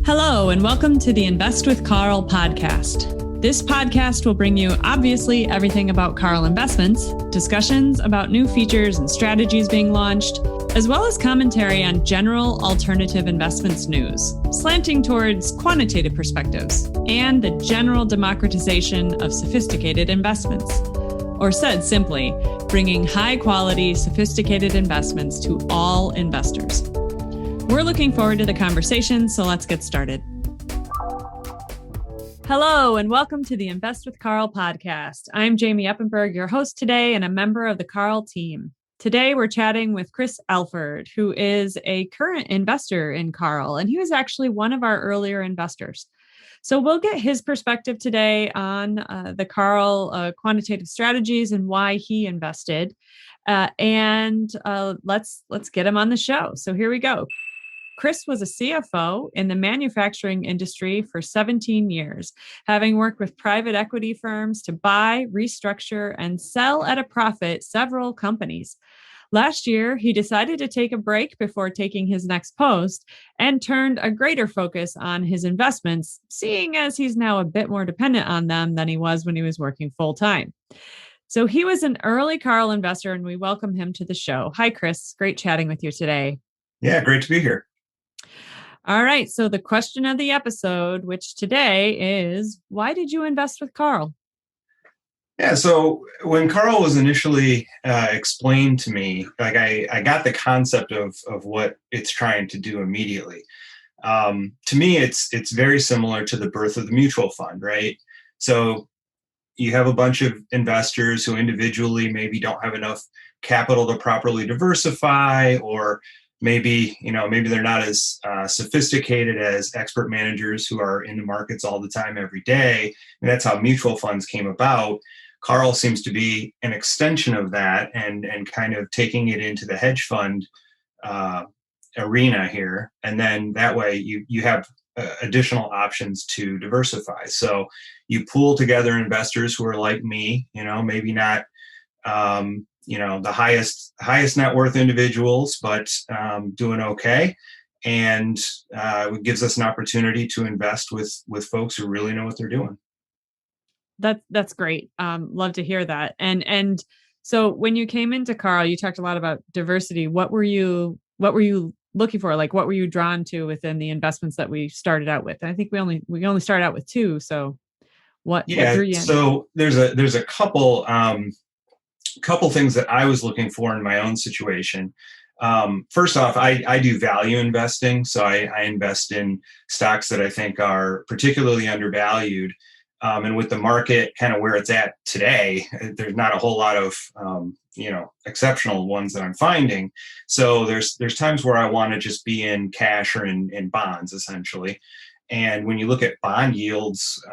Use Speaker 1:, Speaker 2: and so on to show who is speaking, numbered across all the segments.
Speaker 1: Hello, and welcome to the Invest with Carl podcast. This podcast will bring you obviously everything about Carl Investments, discussions about new features and strategies being launched, as well as commentary on general alternative investments news, slanting towards quantitative perspectives and the general democratization of sophisticated investments. Or said simply, bringing high-quality, sophisticated investments to all investors. We're looking forward to the conversation, so let's get started. Hello, and welcome to the Invest with Carl podcast. I'm Jamie Uppenberg, your host today, and a member of the Carl team. Today, we're chatting with Chris Alford, who is a current investor in Carl, and he was actually one of our earlier investors. So we'll get his perspective today on the Carl quantitative strategies and why he invested. And let's get him on the show. So here we go. Chris was a CFO in the manufacturing industry for 17 years, having worked with private equity firms to buy, restructure, and sell at a profit several companies. Last year, he decided to take a break before taking his next post and turned a greater focus on his investments, seeing as he's now a bit more dependent on them than he was when he was working full-time. So he was an early Carl investor, and we welcome him to the show. Hi, Chris. Great chatting with you today.
Speaker 2: Yeah, great to be here.
Speaker 1: All right. So the question of the episode, which today is, why did you invest with Carl?
Speaker 2: Yeah, so when Carl was initially explained to me, like I got the concept of what it's trying to do immediately. To me, it's very similar to the birth of the mutual fund, right? So you have a bunch of investors who individually maybe don't have enough capital to properly diversify, or maybe they're not as sophisticated as expert managers who are in the markets all the time every day. And that's how mutual funds came about. Carl seems to be an extension of that and kind of taking it into the hedge fund arena here. And then that way you have additional options to diversify. So you pool together investors who are like me, maybe not the highest net worth individuals, but doing okay. And it gives us an opportunity to invest with folks who really know what they're doing.
Speaker 1: That's great. Love to hear that. And so when you came into Carl, you talked a lot about diversity. What were you looking for? Like, what were you drawn to within the investments that we started out with? I think we only started out with two. So what drew you in?
Speaker 2: So there's a couple things that I was looking for in my own situation. First off, I do value investing. So I invest in stocks that I think are particularly undervalued. And with the market kind of where it's at today, there's not a whole lot of, exceptional ones that I'm finding. So there's times where I want to just be in cash or in bonds, essentially. And when you look at bond yields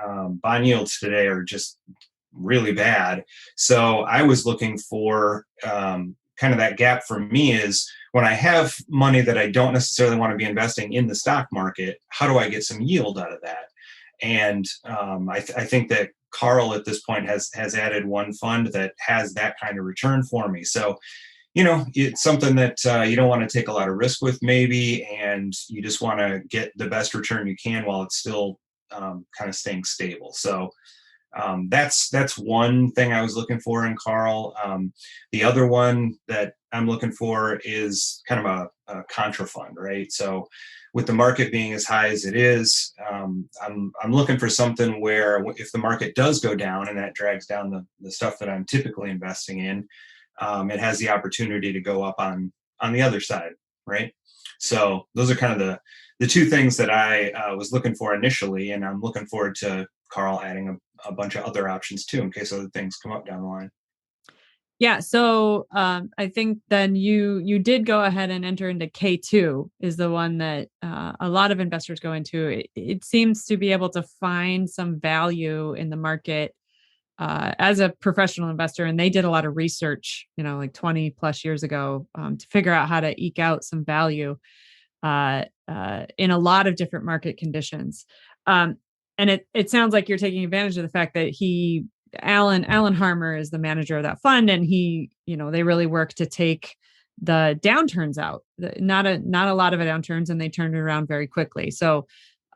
Speaker 2: today are just really bad. So I was looking for kind of that gap for me is when I have money that I don't necessarily want to be investing in the stock market, how do I get some yield out of that? And I think that Carl at this point has added one fund that has that kind of return for me. So, it's something that you don't want to take a lot of risk with maybe, and you just want to get the best return you can while it's still kind of staying stable. So that's one thing I was looking for in Carl. The other one that I'm looking for is kind of a contra fund, right? So with the market being as high as it is, I'm looking for something where if the market does go down and that drags down the stuff that I'm typically investing in, it has the opportunity to go up on the other side, right? So those are kind of the two things that I was looking for initially, and I'm looking forward to Carl adding a bunch of other options too, in case other things come up down the line.
Speaker 1: Yeah. So I think then you did go ahead and enter into K2 is the one that a lot of investors go into. It seems to be able to find some value in the market as a professional investor. And they did a lot of research, like 20 plus years ago to figure out how to eke out some value in a lot of different market conditions. And it sounds like you're taking advantage of the fact that Alan Harmer is the manager of that fund, and they really work to take the downturns out, not a lot of downturns, and they turned it around very quickly. So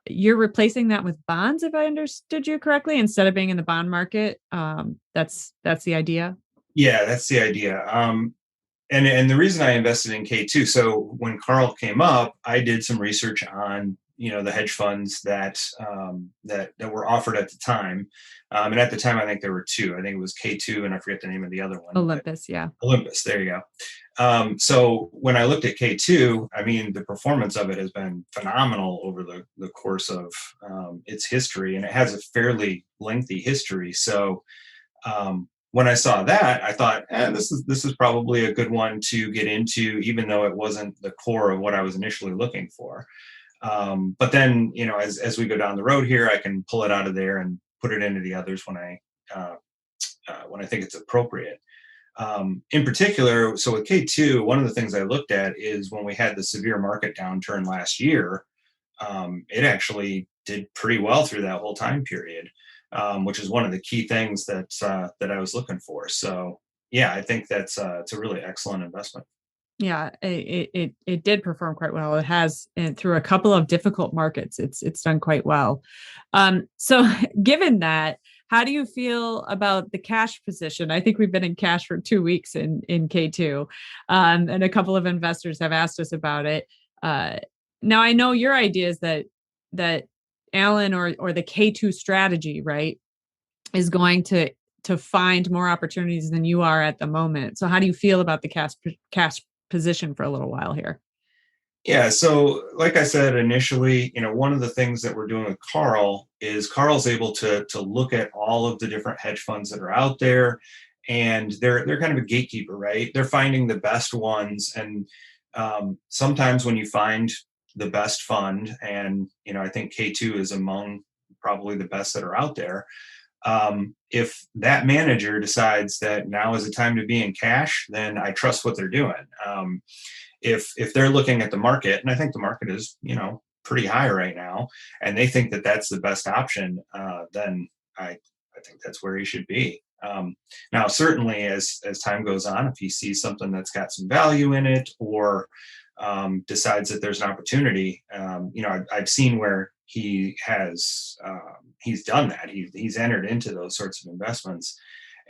Speaker 1: you're replacing that with bonds, if I understood you correctly, instead of being in the bond market. That's the idea.
Speaker 2: Yeah, that's the idea. And the reason I invested in K2, so when Carl came up, I did some research on the hedge funds that were offered at the time, and at the time I think there were two. I think it was K2, and I forget the name of the other one.
Speaker 1: Olympus, yeah.
Speaker 2: Olympus, there you go. So when I looked at K2, I mean, the performance of it has been phenomenal over the course of its history, and it has a fairly lengthy history. So when I saw that, I thought, this is probably a good one to get into, even though it wasn't the core of what I was initially looking for. But then, as we go down the road here, I can pull it out of there and put it into the others when I think it's appropriate. In particular, so with K2, one of the things I looked at is when we had the severe market downturn last year, it actually did pretty well through that whole time period, which is one of the key things that I was looking for. So yeah, I think it's a really excellent investment.
Speaker 1: Yeah, it did perform quite well. It has, and through a couple of difficult markets, it's done quite well. So given that, how do you feel about the cash position? I think we've been in cash for 2 weeks in K2, and a couple of investors have asked us about it. Now I know your idea is that Alan or the K2 strategy, right, is going to find more opportunities than you are at the moment. So how do you feel about the cash position for a little while here?
Speaker 2: Yeah, so like I said initially, one of the things that we're doing with Carl is Carl's able to look at all of the different hedge funds that are out there, and they're kind of a gatekeeper, right? They're finding the best ones, and sometimes when you find the best fund, and I think K2 is among probably the best that are out there. If that manager decides that now is the time to be in cash, then I trust what they're doing. If they're looking at the market, and I think the market is pretty high right now, and they think that that's the best option, then I think that's where he should be. Now, certainly, as time goes on, if he sees something that's got some value in it, or decides that there's an opportunity, I've seen where he's done that. He's entered into those sorts of investments,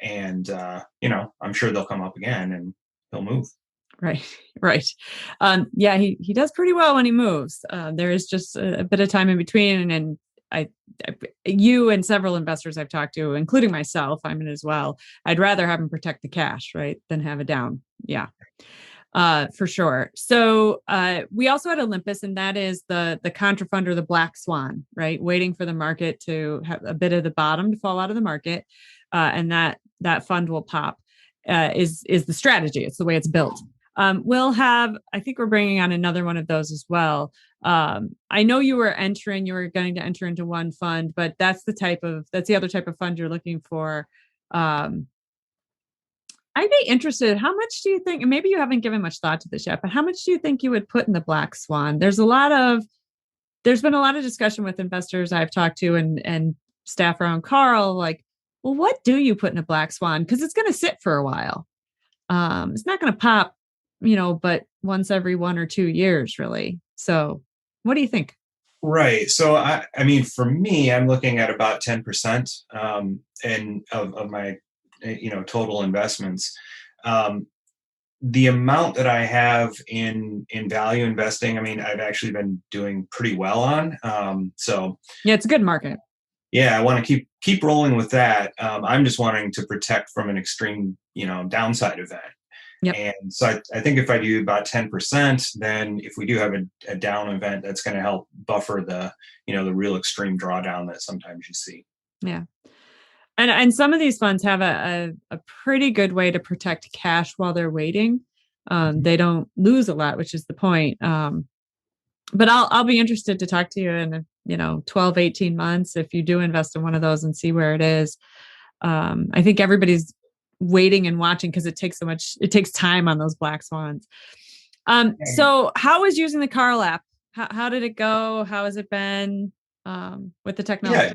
Speaker 2: and I'm sure they'll come up again, and he'll move.
Speaker 1: Right, right. Yeah, he does pretty well when he moves. There is just a bit of time in between, and you and several investors I've talked to, including myself, I'm in as well. I'd rather have him protect the cash, right, than have it down. Yeah, for sure. So we also had Olympus, and that is the contra fund or the black swan, right, waiting for the market to have a bit of the bottom to fall out of the market, and that fund will pop. Is the strategy? It's the way it's built. I think we're bringing on another one of those as well. I know you were going to enter into one fund, but that's the other type of fund you're looking for. I'd be interested. How much do you think, and maybe you haven't given much thought to this yet, but how much do you think you would put in the black swan? There's been a lot of discussion with investors I've talked to and staff around Carl, like, well, what do you put in a black swan? Because it's going to sit for a while. It's not going to pop, but once every 1 or 2 years, really. So what do you think?
Speaker 2: Right. So I mean, for me, I'm looking at about 10% and of my total investments. The amount that I have in value investing, I mean, I've actually been doing pretty well on. So
Speaker 1: yeah, it's a good market.
Speaker 2: Yeah, I want to keep rolling with that. I'm just wanting to protect from an extreme, downside event.
Speaker 1: Yep.
Speaker 2: And so I think if I do about 10%, then if we do have a down event, that's going to help buffer the real extreme drawdown that sometimes you see.
Speaker 1: Yeah. And some of these funds have a pretty good way to protect cash while they're waiting. They don't lose a lot, which is the point. But I'll be interested to talk to you in 12, 18 months if you do invest in one of those and see where it is. I think everybody's waiting and watching because it takes time on those black swans. So how is using the Carl app? How did it go? How has it been with the technology?
Speaker 2: Yeah,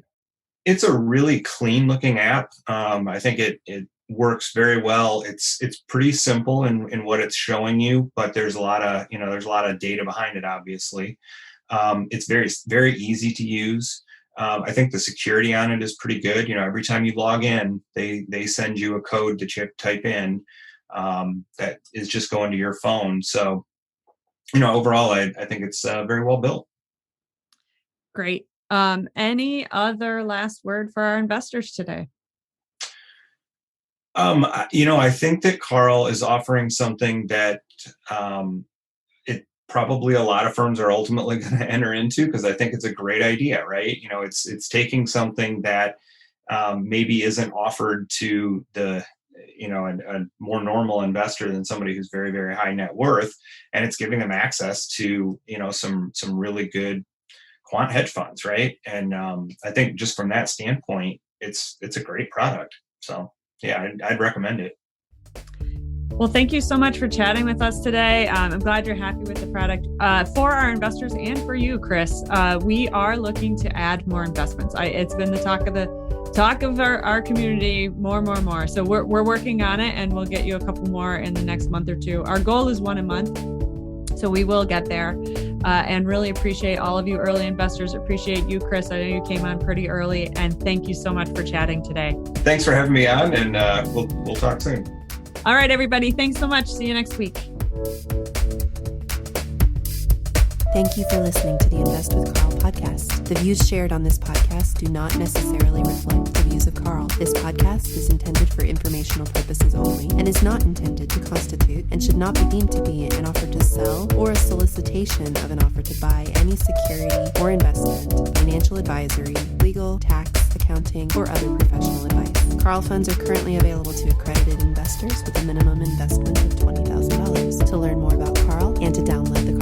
Speaker 2: it's a really clean looking app. I think it works very well. It's pretty simple in what it's showing you, but there's a lot of data behind it, obviously. It's very, very easy to use. I think the security on it is pretty good. Every time you log in, they send you a code that you have to type in that is just going to your phone. So, overall, I think it's very well built.
Speaker 1: Great. Any other last word for our investors today?
Speaker 2: I think that Carl is offering something that it probably a lot of firms are ultimately going to enter into, because I think it's a great idea, right? It's taking something that maybe isn't offered to a more normal investor than somebody who's very, very high net worth, and it's giving them access to some really good quant hedge funds, right? And I think just from that standpoint, it's a great product. So yeah, I'd recommend it.
Speaker 1: Well, thank you so much for chatting with us today. I'm glad you're happy with the product. For our investors and for you, Chris, we are looking to add more investments. It's been the talk of our community more. So we're working on it, and we'll get you a couple more in the next month or two. Our goal is 1 a month, so we will get there. And really appreciate all of you early investors. Appreciate you, Chris. I know you came on pretty early, and thank you so much for chatting today.
Speaker 2: Thanks for having me on, and we'll talk soon.
Speaker 1: All right, everybody. Thanks so much. See you next week.
Speaker 3: Thank you for listening to the Invest with Carl podcast. The views shared on this podcast do not necessarily reflect the views of Carl. This podcast is intended for informational purposes only and is not intended to constitute and should not be deemed to be an offer to sell or a solicitation of an offer to buy any security or investment, financial advisory, legal, tax, accounting, or other professional advice. Carl funds are currently available to accredited investors with a minimum investment of $20,000. To learn more about Carl and to download the